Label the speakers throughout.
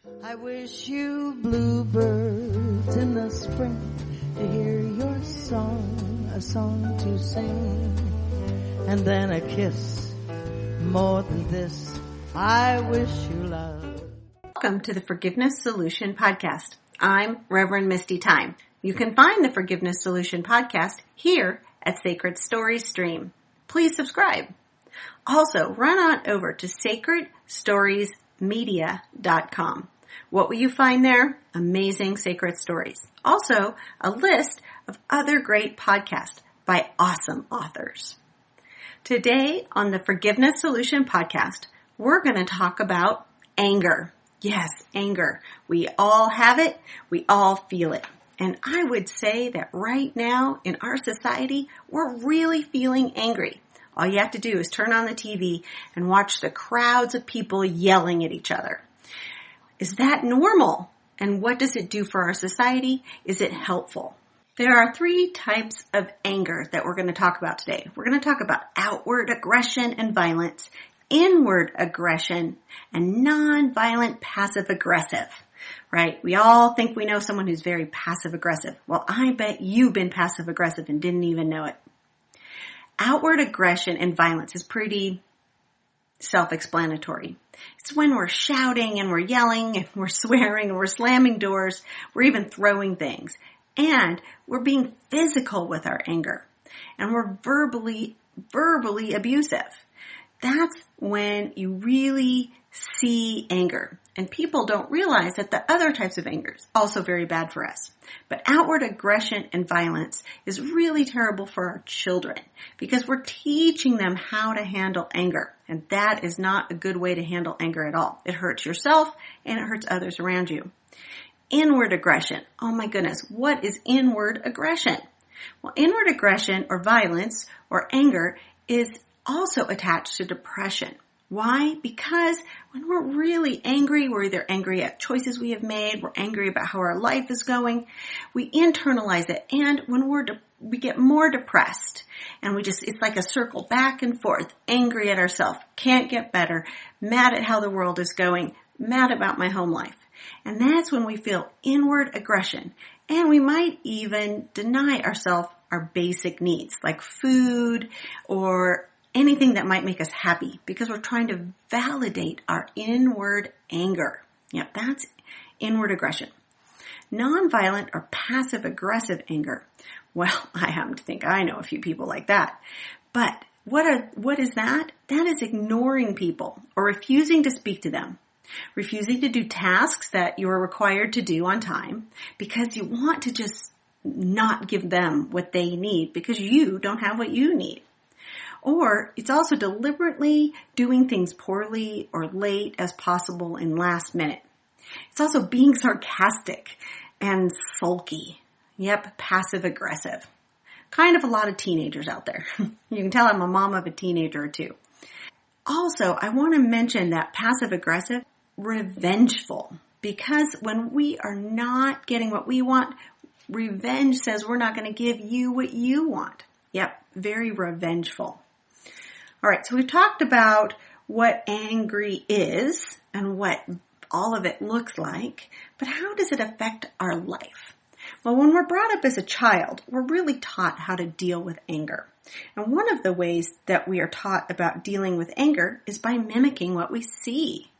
Speaker 1: I wish you bluebirds in the spring to hear your song, a song to sing, and then a kiss more than this. I wish you love.
Speaker 2: Welcome to the Forgiveness Solution Podcast. I'm Rev Misty Time. You can find the Forgiveness Solution Podcast here at Sacred Stories Stream. Please subscribe. Also, run on over to sacredstoriesmedia.com. What will you find there? Amazing sacred stories. Also, a list of other great podcasts by awesome authors. Today on the Forgiveness Solution Podcast, we're going to talk about anger. Yes, anger. We all have it. We all feel it. And I would say that right now in our society, we're really feeling angry. All you have to do is turn on the TV and watch the crowds of people yelling at each other. Is that normal? And what does it do for our society? Is it helpful? There are three types of anger that we're going to talk about today. We're going to talk about outward aggression and violence, inward aggression, and non-violent passive-aggressive. Right? We all think we know someone who's very passive-aggressive. Well, I bet you've been passive-aggressive and didn't even know it. Outward aggression and violence is pretty self-explanatory. It's when we're shouting and we're yelling and we're swearing and we're slamming doors. We're even throwing things. And we're being physical with our anger. And we're verbally abusive. That's when you really see anger. And people don't realize that the other types of anger is also very bad for us. But outward aggression and violence is really terrible for our children because we're teaching them how to handle anger. And that is not a good way to handle anger at all. It hurts yourself and it hurts others around you. Inward aggression. Oh my goodness, what is inward aggression? Well, inward aggression or violence or anger is also attached to depression. Why? Because when we're really angry, we're either angry at choices we have made, we're angry about how our life is going, we internalize it, and when we get more depressed, and it's like a circle back and forth, angry at ourselves, can't get better, mad at how the world is going, mad about my home life. And that's when we feel inward aggression, and we might even deny ourselves our basic needs, like food or anything that might make us happy because we're trying to validate our inward anger. Yep, that's inward aggression. Nonviolent or passive-aggressive anger. Well, I happen to think I know a few people like that. But what is that? That is ignoring people or refusing to speak to them. Refusing to do tasks that you're required to do on time because you want to just not give them what they need because you don't have what you need. Or it's also deliberately doing things poorly or late as possible in last minute. It's also being sarcastic and sulky. Yep, passive aggressive. Kind of a lot of teenagers out there. You can tell I'm a mom of a teenager or two. Also, I want to mention that passive aggressive, revengeful. Because when we are not getting what we want, revenge says we're not going to give you what you want. Yep, very revengeful. All right, so we've talked about what angry is and what all of it looks like, but how does it affect our life? Well, when we're brought up as a child, we're really taught how to deal with anger. And one of the ways that we are taught about dealing with anger is by mimicking what we see.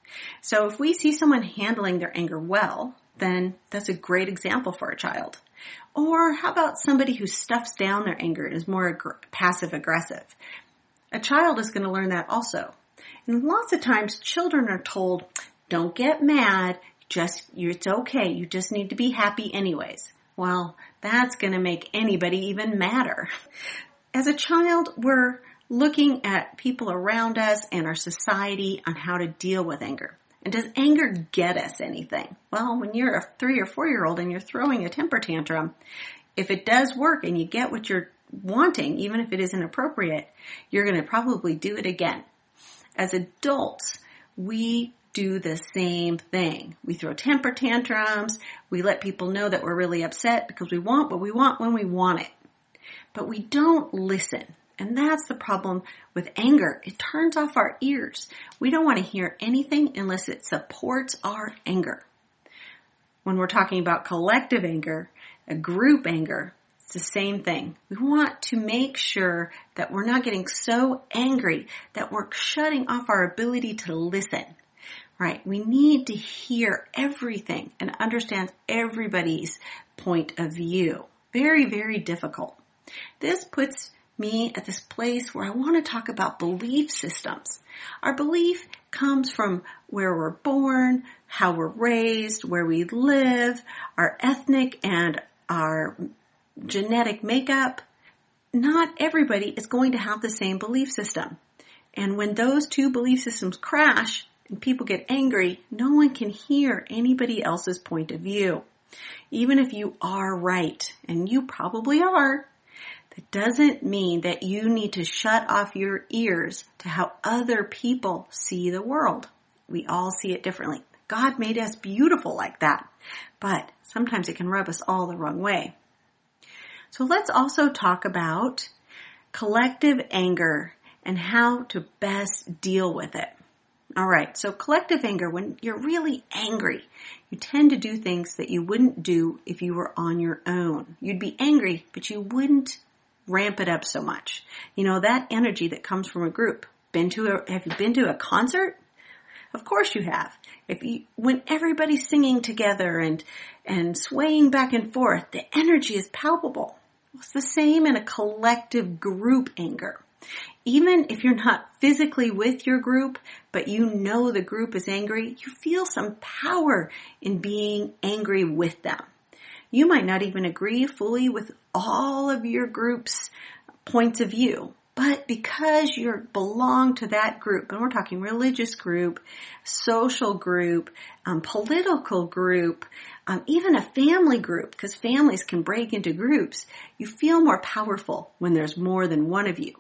Speaker 2: So if we see someone handling their anger well, then that's a great example for a child. Or how about somebody who stuffs down their anger and is more passive-aggressive? A child is going to learn that also. And lots of times children are told, don't get mad, it's okay, you just need to be happy anyways. Well, that's going to make anybody even madder. As a child, we're looking at people around us and our society on how to deal with anger. And does anger get us anything? Well, when you're a 3 or 4-year-old and you're throwing a temper tantrum, if it does work and you get what you're wanting, even if it isn't appropriate, you're going to probably do it again. As adults, we do the same thing. We throw temper tantrums. We let people know that we're really upset because we want what we want when we want it. But we don't listen. And that's the problem with anger. It turns off our ears. We don't want to hear anything unless it supports our anger. when we're talking about collective anger, a group anger, it's the same thing. We want to make sure that we're not getting so angry that we're shutting off our ability to listen. Right? We need to hear everything and understand everybody's point of view. Very, very difficult. This puts me at this place where I want to talk about belief systems. Our belief comes from where we're born, how we're raised, where we live, our ethnic and our genetic makeup. Not everybody is going to have the same belief system. And when those two belief systems crash and people get angry, no one can hear anybody else's point of view. Even if you are right, and you probably are, that doesn't mean that you need to shut off your ears to how other people see the world. We all see it differently. God made us beautiful like that, but sometimes it can rub us all the wrong way. So let's also talk about collective anger and how to best deal with it. All right, so collective anger, when you're really angry, you tend to do things that you wouldn't do if you were on your own. You'd be angry, but you wouldn't ramp it up so much. You know, that energy that comes from a group. Have you been to a concert? Of course you have. When everybody's singing together and swaying back and forth, the energy is palpable. It's the same in a collective group anger. Even if you're not physically with your group, but you know the group is angry, you feel some power in being angry with them. You might not even agree fully with all of your group's points of view, but because you belong to that group, and we're talking religious group, social group, political group, even a family group, because families can break into groups, you feel more powerful when there's more than one of you.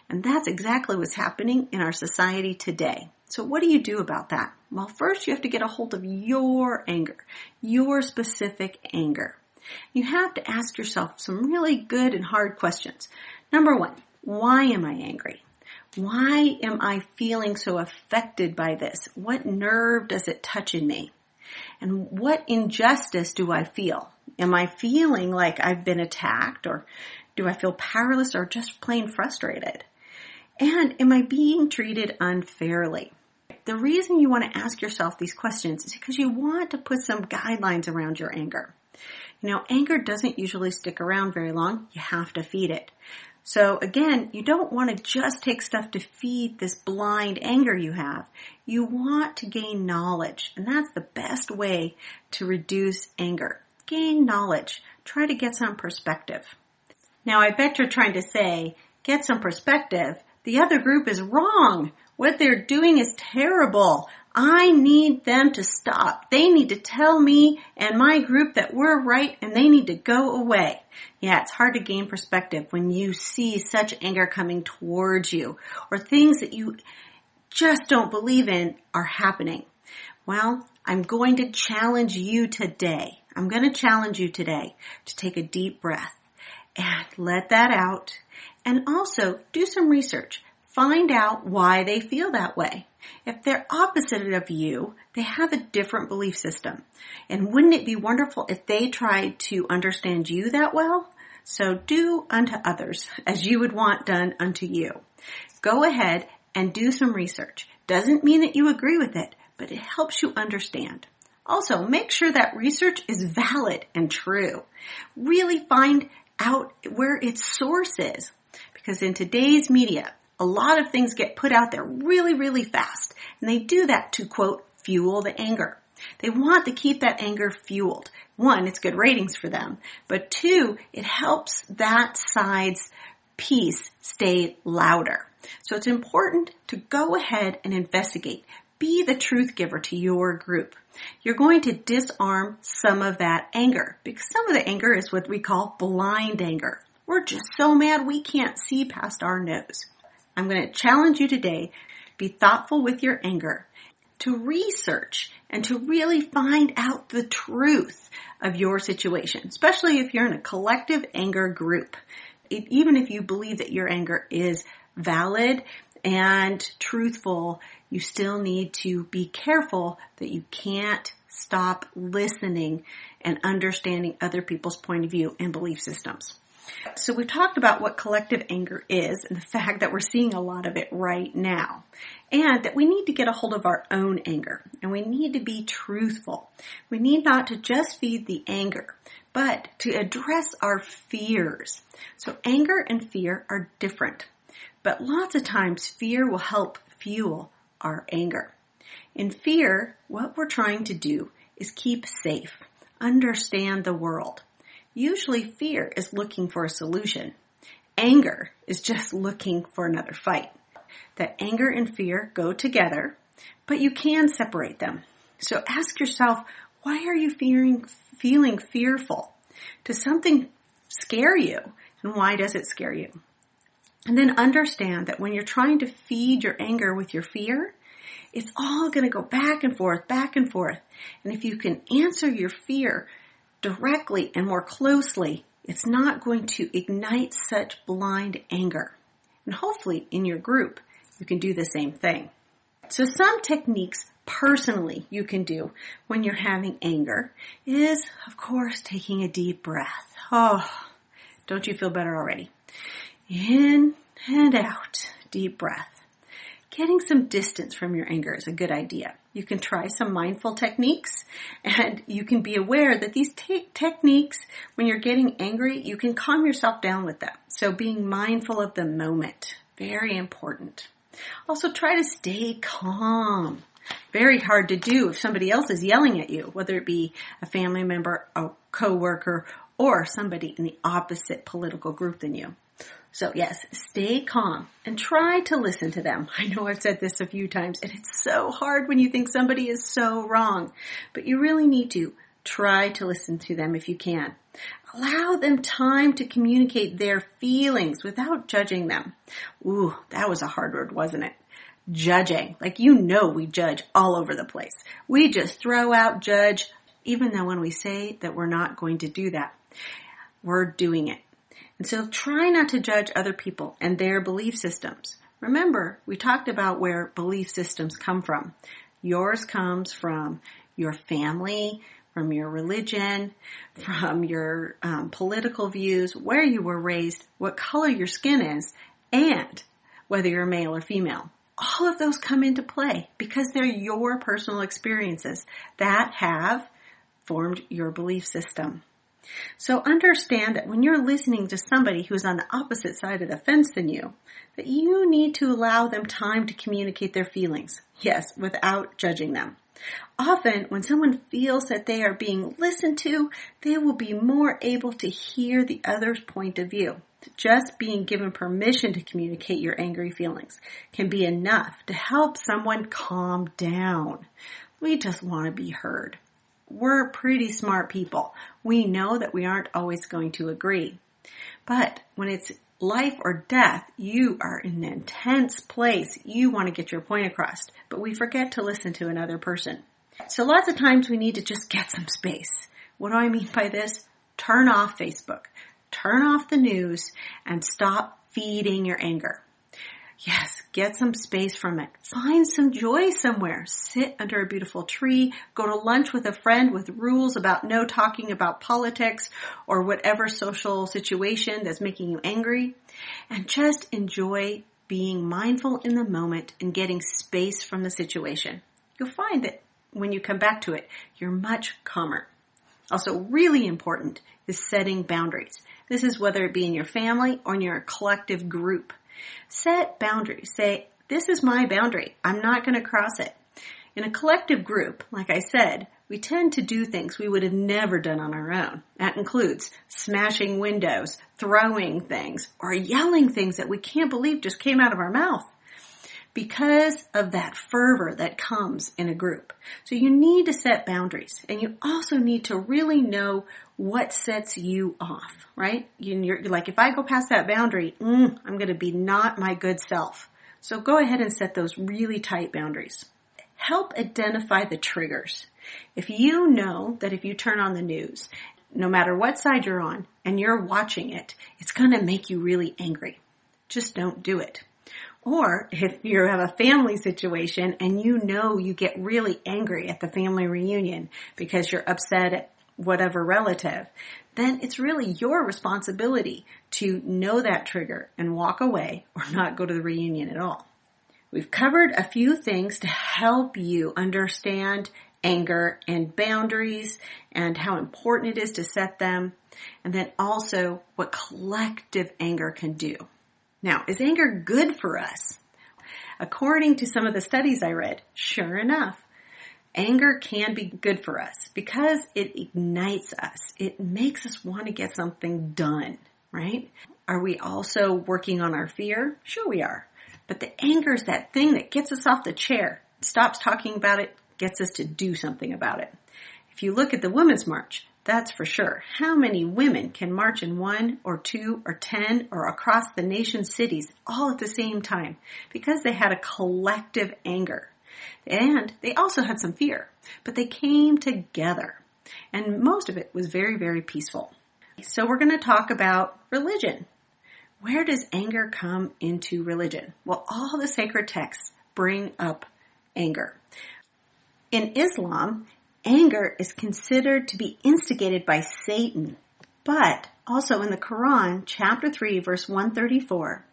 Speaker 2: And that's exactly what's happening in our society today. So what do you do about that? Well, first you have to get a hold of your anger, your specific anger. You have to ask yourself some really good and hard questions. Number one, why am I angry? Why am I feeling so affected by this? What nerve does it touch in me? And what injustice do I feel? Am I feeling like I've been attacked, or do I feel powerless or just plain frustrated? And am I being treated unfairly? The reason you want to ask yourself these questions is because you want to put some guidelines around your anger. You know, anger doesn't usually stick around very long. You have to feed it. So again, you don't want to just take stuff to feed this blind anger you have. You want to gain knowledge, and that's the best way to reduce anger. Gain knowledge. Try to get some perspective. Now, I bet you're trying to say, get some perspective. The other group is wrong. What they're doing is terrible. I need them to stop. They need to tell me and my group that we're right and they need to go away. Yeah, it's hard to gain perspective when you see such anger coming towards you or things that you just don't believe in are happening. Well, I'm going to challenge you today. I'm going to challenge you today to take a deep breath and let that out. And also do some research. Find out why they feel that way. If they're opposite of you, they have a different belief system. And wouldn't it be wonderful if they tried to understand you that well? So do unto others as you would want done unto you. Go ahead and do some research. Doesn't mean that you agree with it, but it helps you understand. Also, make sure that research is valid and true. Really find out where its source is. Because in today's media, a lot of things get put out there really, really fast. And they do that to, quote, fuel the anger. They want to keep that anger fueled. One, it's good ratings for them. But two, it helps that side's piece stay louder. So it's important to go ahead and investigate. Be the truth giver to your group. You're going to disarm some of that anger. Because some of the anger is what we call blind anger. We're just so mad we can't see past our nose. I'm going to challenge you today, be thoughtful with your anger, to research and to really find out the truth of your situation, especially if you're in a collective anger group. Even if you believe that your anger is valid and truthful, you still need to be careful that you can't stop listening and understanding other people's point of view and belief systems. So we've talked about what collective anger is and the fact that we're seeing a lot of it right now, and that we need to get a hold of our own anger, and we need to be truthful. We need not to just feed the anger, but to address our fears. So anger and fear are different, but lots of times fear will help fuel our anger. In fear, what we're trying to do is keep safe, understand the world. Usually fear is looking for a solution. Anger is just looking for another fight. That anger and fear go together, but you can separate them. So ask yourself, why are you feeling fearful? Does something scare you? And why does it scare you? And then understand that when you're trying to feed your anger with your fear, it's all going to go back and forth, back and forth. And if you can answer your fear directly and more closely, it's not going to ignite such blind anger. And hopefully in your group, you can do the same thing. So some techniques personally you can do when you're having anger is, of course, taking a deep breath. Oh, don't you feel better already? In and out, deep breath. Getting some distance from your anger is a good idea. You can try some mindful techniques, and you can be aware that these techniques, when you're getting angry, you can calm yourself down with them. So being mindful of the moment, very important. Also try to stay calm. Very hard to do if somebody else is yelling at you, whether it be a family member, a coworker, or somebody in the opposite political group than you. So yes, stay calm and try to listen to them. I know I've said this a few times, and it's so hard when you think somebody is so wrong, but you really need to try to listen to them if you can. Allow them time to communicate their feelings without judging them. Ooh, that was a hard word, wasn't it? Judging. Like, we judge all over the place. We just throw out judge, even though when we say that we're not going to do that, we're doing it. And so try not to judge other people and their belief systems. Remember, we talked about where belief systems come from. Yours comes from your family, from your religion, from your political views, where you were raised, what color your skin is, and whether you're male or female. All of those come into play because they're your personal experiences that have formed your belief system. So understand that when you're listening to somebody who's on the opposite side of the fence than you, that you need to allow them time to communicate their feelings. Yes, without judging them. Often, when someone feels that they are being listened to, they will be more able to hear the other's point of view. Just being given permission to communicate your angry feelings can be enough to help someone calm down. We just want to be heard. We're pretty smart people. We know that we aren't always going to agree. But when it's life or death, you are in an intense place. You want to get your point across, but we forget to listen to another person. So lots of times we need to just get some space. What do I mean by this? Turn off Facebook. Turn off the news and stop feeding your anger. Yes, get some space from it. Find some joy somewhere. Sit under a beautiful tree. Go to lunch with a friend with rules about no talking about politics or whatever social situation that's making you angry. And just enjoy being mindful in the moment and getting space from the situation. You'll find that when you come back to it, you're much calmer. Also, really important is setting boundaries. This is whether it be in your family or in your collective group. Set boundaries. Say, this is my boundary. I'm not going to cross it. In a collective group, like I said, we tend to do things we would have never done on our own. That includes smashing windows, throwing things, or yelling things that we can't believe just came out of our mouth because of that fervor that comes in a group. So you need to set boundaries, and you also need to really know what sets you off, right? You're like, if I go past that boundary, I'm going to be not my good self. So go ahead and set those really tight boundaries. Help identify the triggers. If you know that if you turn on the news, no matter what side you're on, and you're watching it, it's going to make you really angry. Just don't do it. Or if you have a family situation and you know you get really angry at the family reunion because you're upset at whatever relative, then it's really your responsibility to know that trigger and walk away or not go to the reunion at all. We've covered a few things to help you understand anger and boundaries and how important it is to set them, and then also what collective anger can do. Now, is anger good for us? According to some of the studies I read, sure enough, anger can be good for us because it ignites us. It makes us want to get something done, right? Are we also working on our fear? Sure we are. But the anger is that thing that gets us off the chair, stops talking about it, gets us to do something about it. If you look at the Women's March, that's for sure. How many women can march in 1 or 2 or 10 or across the nation's cities all at the same time? Because they had a collective anger. And they also had some fear, but they came together. And most of it was very, very peaceful. So we're going to talk about religion. Where does anger come into religion? Well, all the sacred texts bring up anger. In Islam, anger is considered to be instigated by Satan, but also in the Quran, chapter 3, verse 134,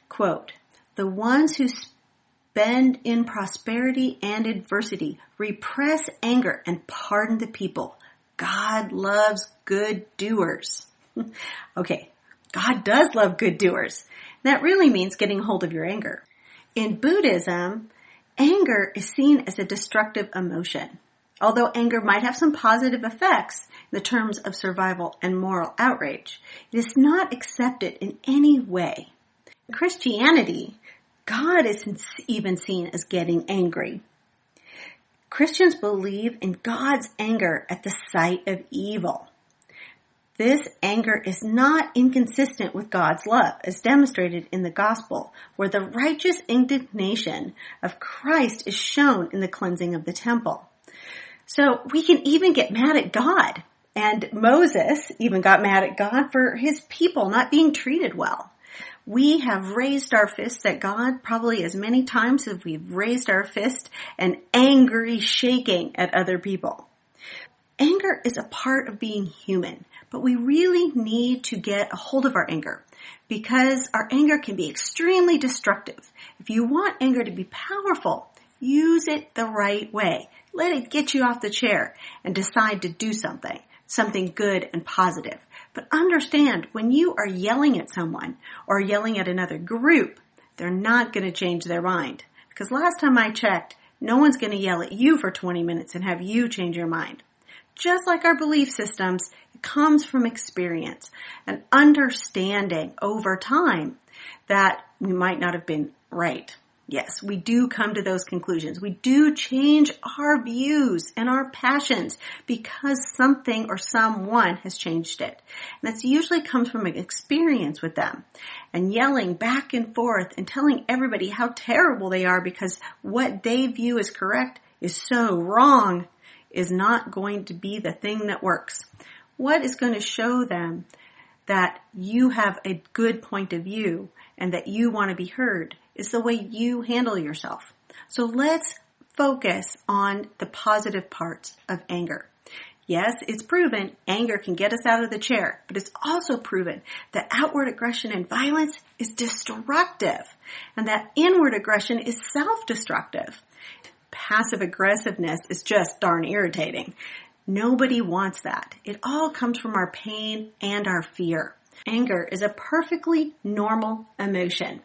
Speaker 2: quote, "The ones who spend in prosperity and adversity repress anger and pardon the people. God loves good doers." Okay, God does love good doers. That really means getting a hold of your anger. In Buddhism, anger is seen as a destructive emotion. Although anger might have some positive effects in the terms of survival and moral outrage, it is not accepted in any way. In Christianity, God isn't even seen as getting angry. Christians believe in God's anger at the sight of evil. This anger is not inconsistent with God's love, as demonstrated in the gospel, where the righteous indignation of Christ is shown in the cleansing of the temple. So we can even get mad at God. And Moses even got mad at God for his people not being treated well. We have raised our fists at God probably as many times as we've raised our fist and angry shaking at other people. Anger is a part of being human, but we really need to get a hold of our anger because our anger can be extremely destructive. If you want anger to be powerful, use it the right way. Let it get you off the chair and decide to do something good and positive. But understand, when you are yelling at someone or yelling at another group, they're not going to change their mind. Because last time I checked, no one's going to yell at you for 20 minutes and have you change your mind. Just like our belief systems, it comes from experience and understanding over time that we might not have been right. Yes, we do come to those conclusions. We do change our views and our passions because something or someone has changed it. And that usually comes from an experience with them. And yelling back and forth and telling everybody how terrible they are because what they view as correct is so wrong is not going to be the thing that works. What is going to show them that you have a good point of view and that you want to be heard is the way you handle yourself. So let's focus on the positive parts of anger. Yes, it's proven anger can get us out of the chair, but it's also proven that outward aggression and violence is destructive and that inward aggression is self-destructive. Passive aggressiveness is just darn irritating. Nobody wants that. It all comes from our pain and our fear. Anger is a perfectly normal emotion.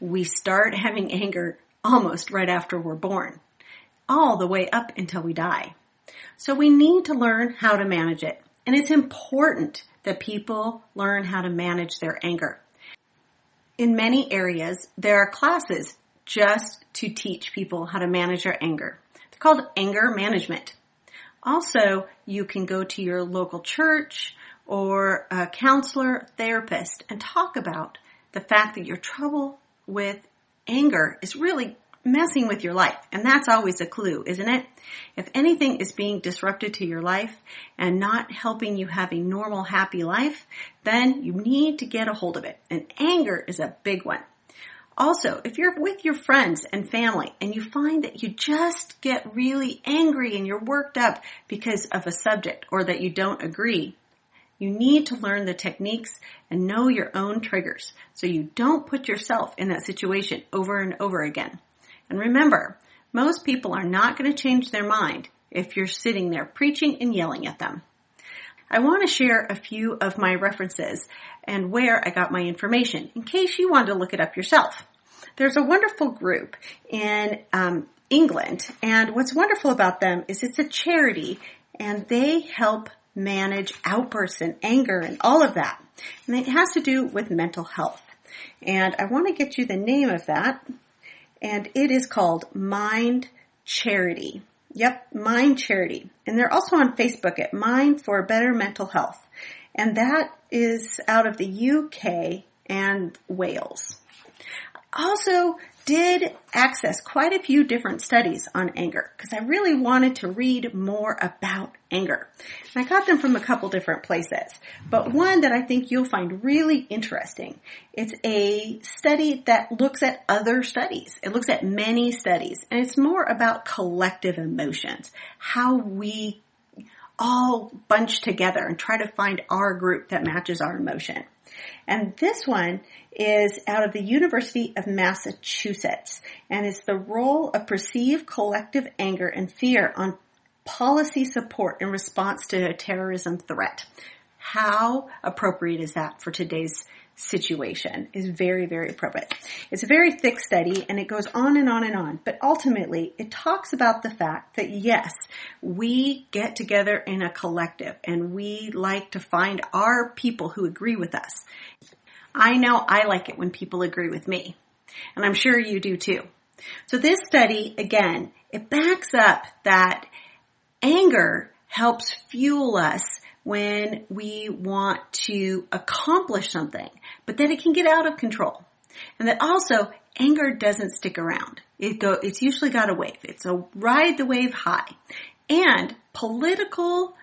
Speaker 2: We start having anger almost right after we're born, all the way up until we die. So we need to learn how to manage it. And it's important that people learn how to manage their anger. In many areas, there are classes just to teach people how to manage their anger. They're called anger management. Also, you can go to your local church or a counselor, therapist, and talk about the fact that your trouble with anger is really messing with your life. And that's always a clue, isn't it? If anything is being disrupted to your life and not helping you have a normal, happy life, then you need to get a hold of it. And anger is a big one. Also, if you're with your friends and family and you find that you just get really angry and you're worked up because of a subject or that you don't agree, you need to learn the techniques and know your own triggers so you don't put yourself in that situation over and over again. And remember, most people are not going to change their mind if you're sitting there preaching and yelling at them. I want to share a few of my references and where I got my information in case you want to look it up yourself. There's a wonderful group in England, and what's wonderful about them is it's a charity and they help manage outbursts and anger and all of that. And it has to do with mental health. And I want to get you the name of that. And it is called Mind Charity. Yep, Mind Charity. And they're also on Facebook at Mind for Better Mental Health. And that is out of the UK and Wales. I also did access quite a few different studies on anger because I really wanted to read more about anger. And I got them from a couple different places, but one that I think you'll find really interesting. It's a study that looks at other studies. It looks at many studies, and it's more about collective emotions, how we all bunch together and try to find our group that matches our emotion. And this one is out of the University of Massachusetts, and it's the role of perceived collective anger and fear on policy support in response to a terrorism threat. How appropriate is that for today's situation? Is very, very appropriate. It's a very thick study, and it goes on and on and on, but ultimately it talks about the fact that yes, we get together in a collective, and we like to find our people who agree with us. I know I like it when people agree with me, and I'm sure you do too. So this study, again, it backs up that anger helps fuel us when we want to accomplish something, but then it can get out of control. And that also, anger doesn't stick around. It's usually got a wave. It's a ride the wave high. And political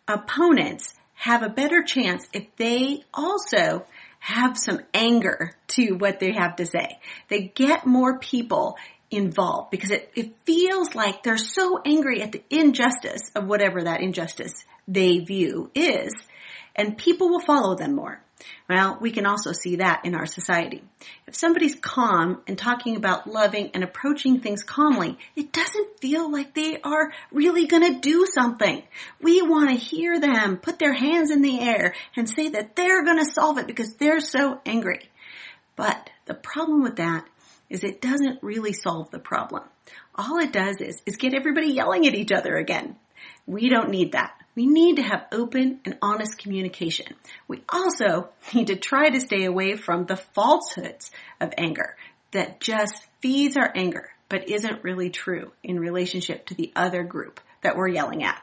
Speaker 2: opponents have a better chance if they also have some anger to what they have to say. They get more people involved because it feels like they're so angry at the injustice of whatever that injustice they view is, and people will follow them more. Well, we can also see that in our society. If somebody's calm and talking about loving and approaching things calmly, it doesn't feel like they are really going to do something. We want to hear them put their hands in the air and say that they're going to solve it because they're so angry. But the problem with that is it doesn't really solve the problem. All it does is get everybody yelling at each other again. We don't need that. We need to have open and honest communication. We also need to try to stay away from the falsehoods of anger that just feeds our anger, but isn't really true in relationship to the other group that we're yelling at.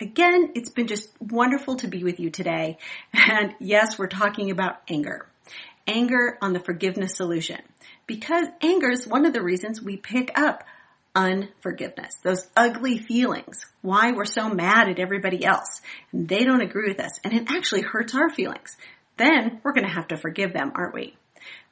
Speaker 2: Again, it's been just wonderful to be with you today. And yes, we're talking about anger. Anger on the forgiveness solution. Because anger is one of the reasons we pick up unforgiveness, those ugly feelings, why we're so mad at everybody else, and they don't agree with us, and it actually hurts our feelings. Then we're going to have to forgive them, aren't we?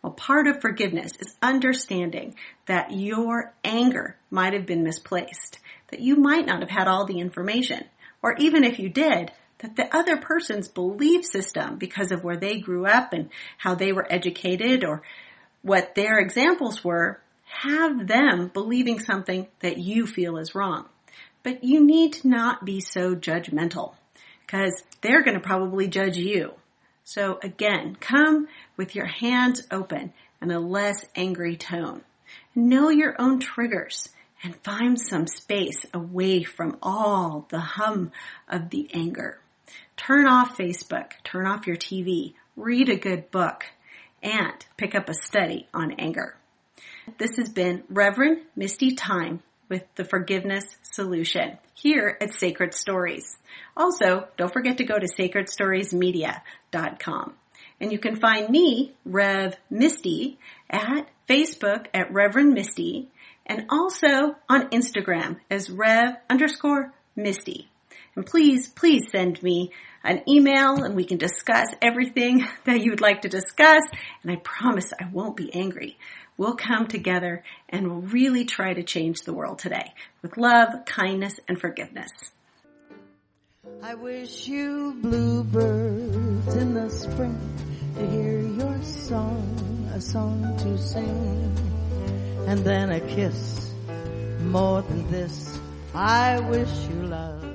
Speaker 2: Well, part of forgiveness is understanding that your anger might have been misplaced, that you might not have had all the information, or even if you did, that the other person's belief system, because of where they grew up and how they were educated or what their examples were, have them believing something that you feel is wrong. But you need to not be so judgmental because they're going to probably judge you. So again, come with your hands open and a less angry tone. Know your own triggers and find some space away from all the hum of the anger. Turn off Facebook, turn off your TV, read a good book, and pick up a study on anger. This has been Rev Misty Time with the Forgiveness Solution here at Sacred Stories. Also, don't forget to go to sacredstoriesmedia.com. And you can find me, Rev Misty, at Facebook at Reverend Misty, and also on Instagram as Rev_Misty. And please send me an email and we can discuss everything that you would like to discuss. And I promise I won't be angry. We'll come together and we'll really try to change the world today with love, kindness, and forgiveness.
Speaker 1: I wish you bluebirds in the spring to hear your song, a song to sing. And then a kiss more than this, I wish you love.